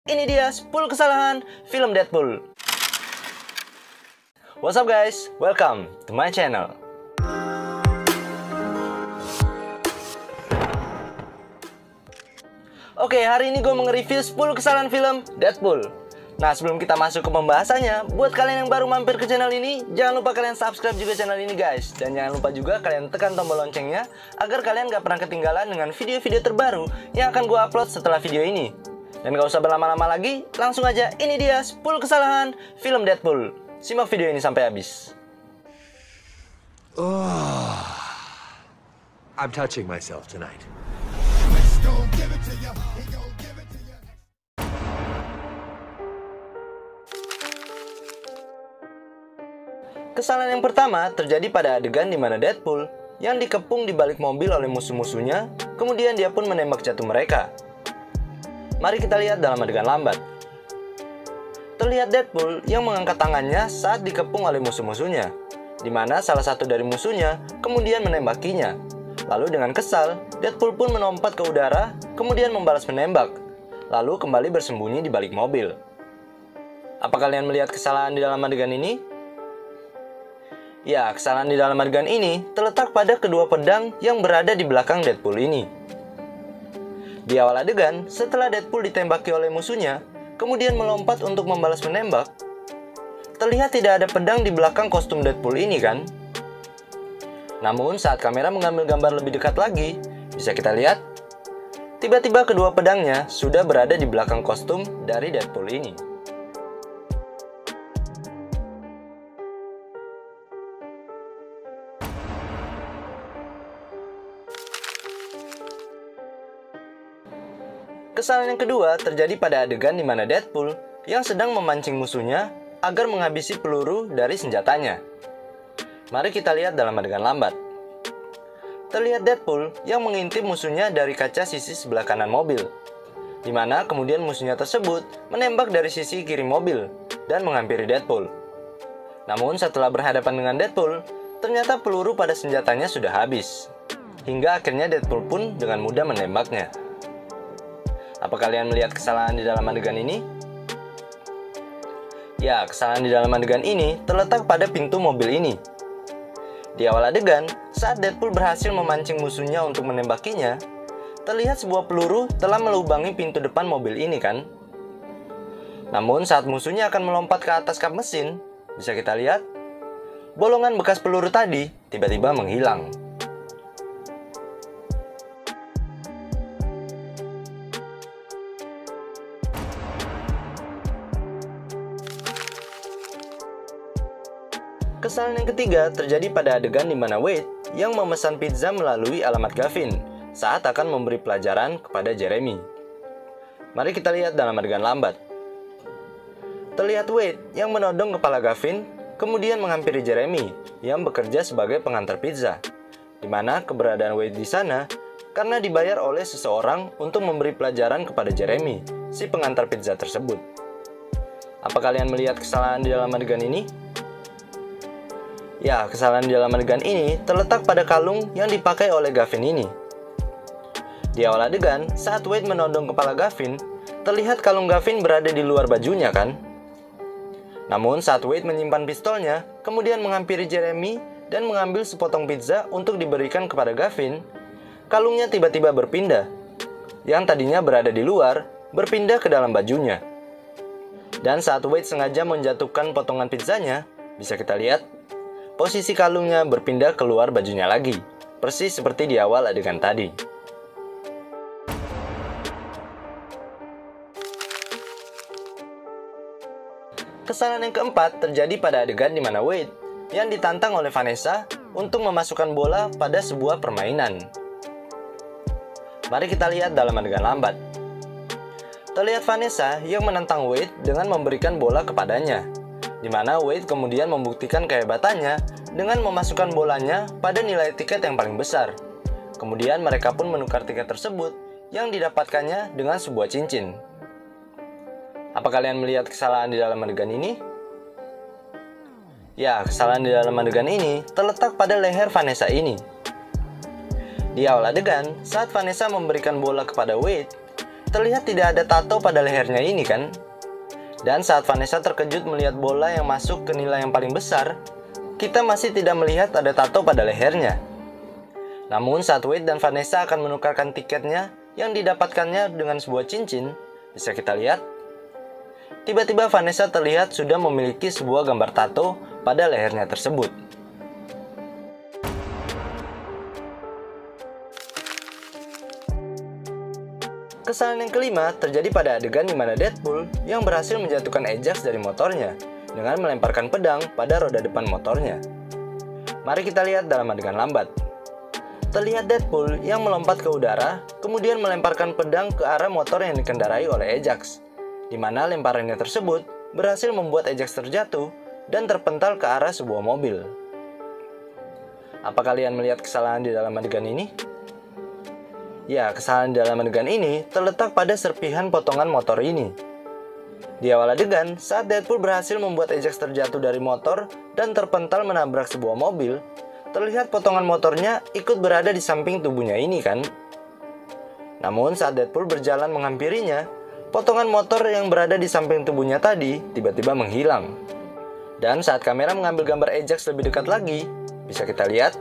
ini dia 10 kesalahan film Deadpool. What's up guys, welcome to my channel. Oke, hari ini gue nge-review 10 kesalahan film Deadpool. Nah, sebelum kita masuk ke pembahasannya, buat kalian yang baru mampir ke channel ini, jangan lupa kalian subscribe juga channel ini guys. Dan jangan lupa juga kalian tekan tombol loncengnya, agar kalian gak pernah ketinggalan dengan video-video terbaru yang akan gue upload setelah video ini. Dan gak usah berlama-lama lagi, langsung aja ini dia 10 kesalahan film Deadpool. Simak video ini sampai habis. I'm touching myself tonight. Kesalahan yang pertama terjadi pada adegan di mana Deadpool yang dikepung di balik mobil oleh musuh-musuhnya, kemudian dia pun menembak jatuh mereka. Mari kita lihat dalam adegan lambat. Terlihat Deadpool yang mengangkat tangannya saat dikepung oleh musuh-musuhnya, di mana salah satu dari musuhnya kemudian menembakinya. Lalu dengan kesal, Deadpool pun melompat ke udara, kemudian membalas menembak, lalu kembali bersembunyi di balik mobil. Apa kalian melihat kesalahan di dalam adegan ini? Ya, kesalahan di dalam adegan ini terletak pada kedua pedang yang berada di belakang Deadpool ini. Di awal adegan, setelah Deadpool ditembaki oleh musuhnya, kemudian melompat untuk membalas menembak, terlihat tidak ada pedang di belakang kostum Deadpool ini kan? Namun saat kamera mengambil gambar lebih dekat lagi, bisa kita lihat, tiba-tiba kedua pedangnya sudah berada di belakang kostum dari Deadpool ini. Kesalahan yang kedua terjadi pada adegan di mana Deadpool yang sedang memancing musuhnya agar menghabisi peluru dari senjatanya. Mari kita lihat dalam adegan lambat. Terlihat Deadpool yang mengintip musuhnya dari kaca sisi sebelah kanan mobil, di mana kemudian musuhnya tersebut menembak dari sisi kiri mobil dan menghampiri Deadpool. Namun setelah berhadapan dengan Deadpool, ternyata peluru pada senjatanya sudah habis, hingga akhirnya Deadpool pun dengan mudah menembaknya. Apa kalian melihat kesalahan di dalam adegan ini? Ya, kesalahan di dalam adegan ini terletak pada pintu mobil ini. Di awal adegan, saat Deadpool berhasil memancing musuhnya untuk menembakinya, terlihat sebuah peluru telah melubangi pintu depan mobil ini kan? Namun saat musuhnya akan melompat ke atas kap mesin, bisa kita lihat, bolongan bekas peluru tadi tiba-tiba menghilang. Kesalahan yang ketiga terjadi pada adegan di mana Wade yang memesan pizza melalui alamat Gavin saat akan memberi pelajaran kepada Jeremy. Mari kita lihat dalam adegan lambat. Terlihat Wade yang menodong kepala Gavin, kemudian menghampiri Jeremy yang bekerja sebagai pengantar pizza, di mana keberadaan Wade di sana karena dibayar oleh seseorang untuk memberi pelajaran kepada Jeremy, si pengantar pizza tersebut. Apa kalian melihat kesalahan di dalam adegan ini? Ya, kesalahan di dalam adegan ini terletak pada kalung yang dipakai oleh Gavin ini. Di awal adegan, saat Wade menodong kepala Gavin, terlihat kalung Gavin berada di luar bajunya kan? Namun saat Wade menyimpan pistolnya, kemudian menghampiri Jeremy dan mengambil sepotong pizza untuk diberikan kepada Gavin, kalungnya tiba-tiba berpindah. Yang tadinya berada di luar, berpindah ke dalam bajunya. Dan saat Wade sengaja menjatuhkan potongan pizzanya, bisa kita lihat, posisi kalungnya berpindah keluar bajunya lagi, persis seperti di awal adegan tadi. Kesalahan yang keempat terjadi pada adegan di mana Wade yang ditantang oleh Vanessa untuk memasukkan bola pada sebuah permainan. Mari kita lihat dalam adegan lambat. Terlihat Vanessa yang menantang Wade dengan memberikan bola kepadanya, di mana Wade kemudian membuktikan kehebatannya dengan memasukkan bolanya pada nilai tiket yang paling besar. Kemudian mereka pun menukar tiket tersebut yang didapatkannya dengan sebuah cincin. Apa kalian melihat kesalahan di dalam adegan ini? Ya, kesalahan di dalam adegan ini terletak pada leher Vanessa ini. Di awal adegan, saat Vanessa memberikan bola kepada Wade, terlihat tidak ada tato pada lehernya ini kan? Dan saat Vanessa terkejut melihat bola yang masuk ke nilai yang paling besar, kita masih tidak melihat ada tato pada lehernya. Namun saat Wade dan Vanessa akan menukarkan tiketnya yang didapatkannya dengan sebuah cincin, bisa kita lihat, tiba-tiba Vanessa terlihat sudah memiliki sebuah gambar tato pada lehernya tersebut. Kesalahan yang kelima terjadi pada adegan di mana Deadpool yang berhasil menjatuhkan Ajax dari motornya dengan melemparkan pedang pada roda depan motornya. Mari kita lihat dalam adegan lambat. Terlihat Deadpool yang melompat ke udara, kemudian melemparkan pedang ke arah motor yang dikendarai oleh Ajax, di mana lemparannya tersebut berhasil membuat Ajax terjatuh dan terpental ke arah sebuah mobil. Apa kalian melihat kesalahan di dalam adegan ini? Ya, kesalahan di dalam adegan ini terletak pada serpihan potongan motor ini. Di awal adegan, saat Deadpool berhasil membuat Ajax terjatuh dari motor dan terpental menabrak sebuah mobil, terlihat potongan motornya ikut berada di samping tubuhnya ini kan? Namun saat Deadpool berjalan menghampirinya, potongan motor yang berada di samping tubuhnya tadi tiba-tiba menghilang. Dan saat kamera mengambil gambar Ajax lebih dekat lagi, bisa kita lihat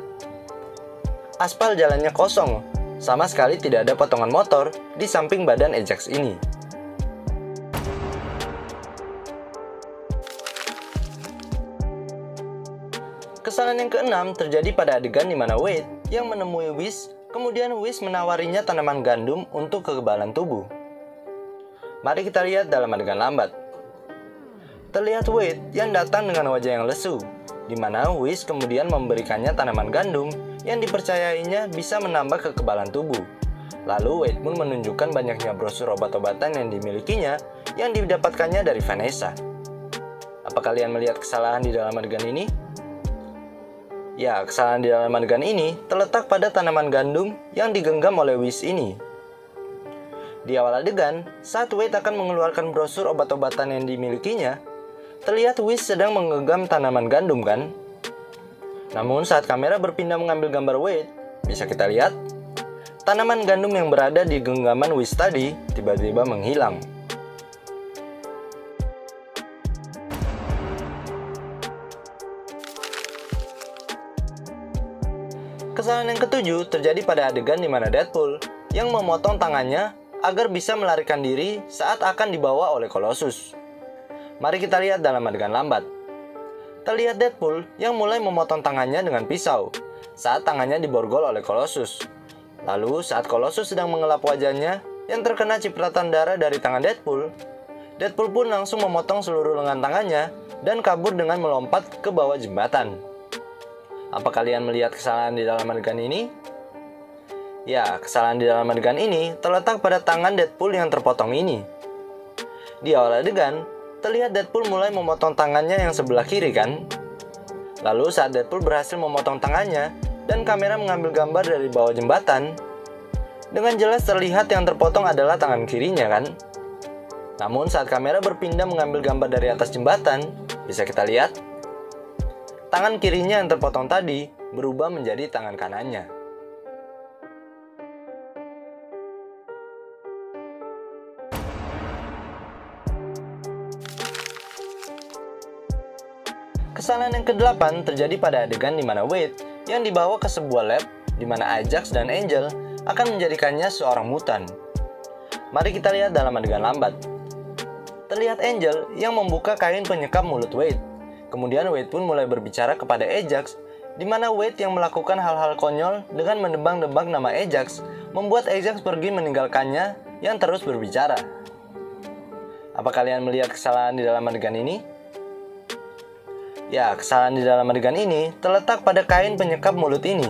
aspal jalannya kosong. Sama sekali tidak ada potongan motor di samping badan Ajax ini. Kesalahan yang keenam terjadi pada adegan di mana Wade yang menemui Whis, kemudian Whis menawarinya tanaman gandum untuk kekebalan tubuh. Mari kita lihat dalam adegan lambat. Terlihat Wade yang datang dengan wajah yang lesu, di mana Whis kemudian memberikannya tanaman gandum yang dipercayainya bisa menambah kekebalan tubuh. Lalu Wade pun menunjukkan banyaknya brosur obat-obatan yang dimilikinya yang didapatkannya dari Vanessa. Apa kalian melihat kesalahan di dalam adegan ini? Ya, kesalahan di dalam adegan ini terletak pada tanaman gandum yang digenggam oleh Whis ini. Di awal adegan, saat Wade akan mengeluarkan brosur obat-obatan yang dimilikinya, terlihat Whis sedang menggenggam tanaman gandum kan? Namun saat kamera berpindah mengambil gambar Wade, bisa kita lihat tanaman gandum yang berada di genggaman Whis tadi tiba-tiba menghilang. Kesalahan yang ketujuh terjadi pada adegan di mana Deadpool yang memotong tangannya agar bisa melarikan diri saat akan dibawa oleh Colossus. Mari kita lihat dalam adegan lambat. Terlihat Deadpool yang mulai memotong tangannya dengan pisau saat tangannya diborgol oleh Colossus. Lalu saat Colossus sedang mengelap wajahnya yang terkena cipratan darah dari tangan Deadpool, Deadpool pun langsung memotong seluruh lengan tangannya dan kabur dengan melompat ke bawah jembatan. Apa kalian melihat kesalahan di dalam adegan ini? Ya, kesalahan di dalam adegan ini terletak pada tangan Deadpool yang terpotong ini. Di awal adegan, terlihat Deadpool mulai memotong tangannya yang sebelah kiri kan? Lalu saat Deadpool berhasil memotong tangannya dan kamera mengambil gambar dari bawah jembatan, dengan jelas terlihat yang terpotong adalah tangan kirinya kan? Namun saat kamera berpindah mengambil gambar dari atas jembatan, bisa kita lihat tangan kirinya yang terpotong tadi berubah menjadi tangan kanannya. Kesalahan yang ke-8 terjadi pada adegan di mana Wade yang dibawa ke sebuah lab di mana Ajax dan Angel akan menjadikannya seorang mutan. Mari kita lihat dalam adegan lambat. Terlihat Angel yang membuka kain penyekap mulut Wade. Kemudian Wade pun mulai berbicara kepada Ajax, di mana Wade yang melakukan hal-hal konyol dengan menebak-nebak nama Ajax membuat Ajax pergi meninggalkannya yang terus berbicara. Apa kalian melihat kesalahan di dalam adegan ini? Ya, kesalahan di dalam adegan ini terletak pada kain penyekap mulut ini.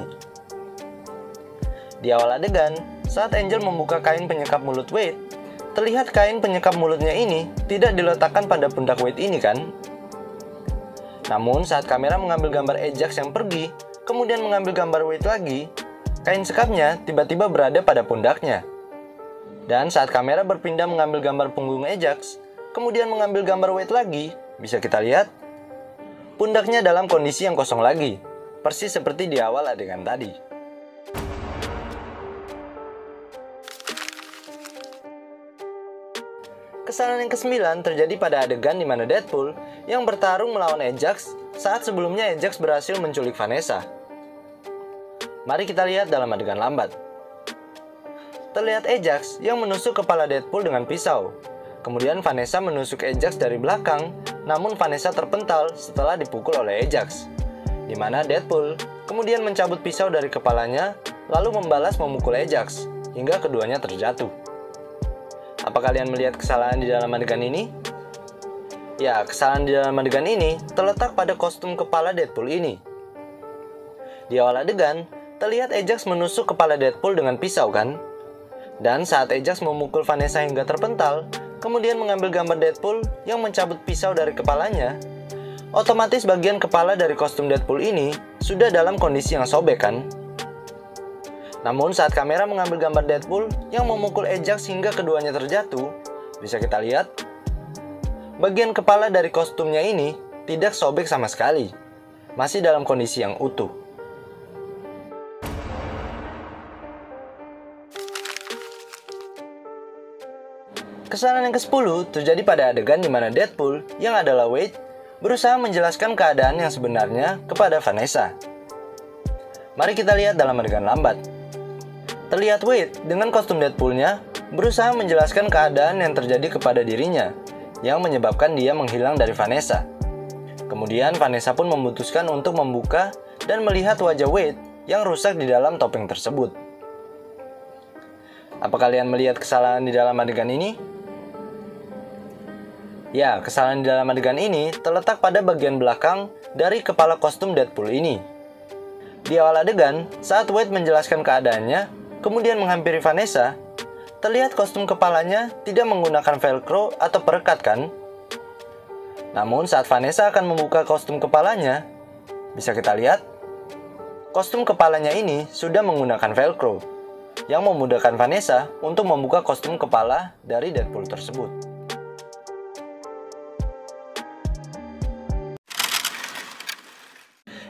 Di awal adegan, saat Angel membuka kain penyekap mulut Wade, terlihat kain penyekap mulutnya ini tidak diletakkan pada pundak Wade ini kan? Namun saat kamera mengambil gambar Ajax yang pergi, kemudian mengambil gambar Wade lagi, kain sekapnya tiba-tiba berada pada pundaknya. Dan saat kamera berpindah mengambil gambar punggung Ajax, kemudian mengambil gambar Wade lagi, bisa kita lihat pundaknya dalam kondisi yang kosong lagi, persis seperti di awal adegan tadi. Kesalahan yang ke-9 terjadi pada adegan di mana Deadpool yang bertarung melawan Ajax saat sebelumnya Ajax berhasil menculik Vanessa. Mari kita lihat dalam adegan lambat. Terlihat Ajax yang menusuk kepala Deadpool dengan pisau. Kemudian Vanessa menusuk Ajax dari belakang, namun Vanessa terpental setelah dipukul oleh Ajax. Di mana Deadpool kemudian mencabut pisau dari kepalanya, lalu membalas memukul Ajax, hingga keduanya terjatuh. Apa kalian melihat kesalahan di dalam adegan ini? Ya, kesalahan di dalam adegan ini terletak pada kostum kepala Deadpool ini. Di awal adegan, terlihat Ajax menusuk kepala Deadpool dengan pisau kan? Dan saat Ajax memukul Vanessa hingga terpental, kemudian mengambil gambar Deadpool yang mencabut pisau dari kepalanya, otomatis bagian kepala dari kostum Deadpool ini sudah dalam kondisi yang sobek kan? Namun saat kamera mengambil gambar Deadpool yang memukul Ajax hingga keduanya terjatuh, bisa kita lihat bagian kepala dari kostumnya ini tidak sobek sama sekali, masih dalam kondisi yang utuh. Kesalahan yang ke-10 terjadi pada adegan di mana Deadpool yang adalah Wade berusaha menjelaskan keadaan yang sebenarnya kepada Vanessa. Mari kita lihat dalam adegan lambat. Terlihat Wade dengan kostum Deadpool-nya berusaha menjelaskan keadaan yang terjadi kepada dirinya yang menyebabkan dia menghilang dari Vanessa. Kemudian Vanessa pun memutuskan untuk membuka dan melihat wajah Wade yang rusak di dalam topeng tersebut. Apa kalian melihat kesalahan di dalam adegan ini? Ya, kesalahan di dalam adegan ini terletak pada bagian belakang dari kepala kostum Deadpool ini. Di awal adegan, saat Wade menjelaskan keadaannya, kemudian menghampiri Vanessa, terlihat kostum kepalanya tidak menggunakan velcro atau perekat kan? Namun saat Vanessa akan membuka kostum kepalanya, bisa kita lihat, kostum kepalanya ini sudah menggunakan velcro, yang memudahkan Vanessa untuk membuka kostum kepala dari Deadpool tersebut.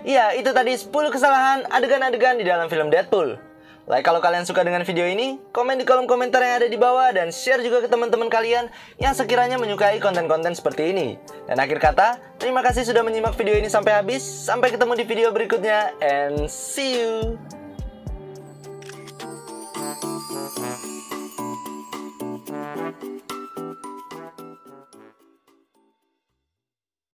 Iya, itu tadi 10 kesalahan adegan-adegan di dalam film Deadpool. Like kalau kalian suka dengan video ini, komen di kolom komentar yang ada di bawah, dan share juga ke teman-teman kalian yang sekiranya menyukai konten-konten seperti ini. Dan akhir kata, terima kasih sudah menyimak video ini sampai habis. Sampai ketemu di video berikutnya, and see you!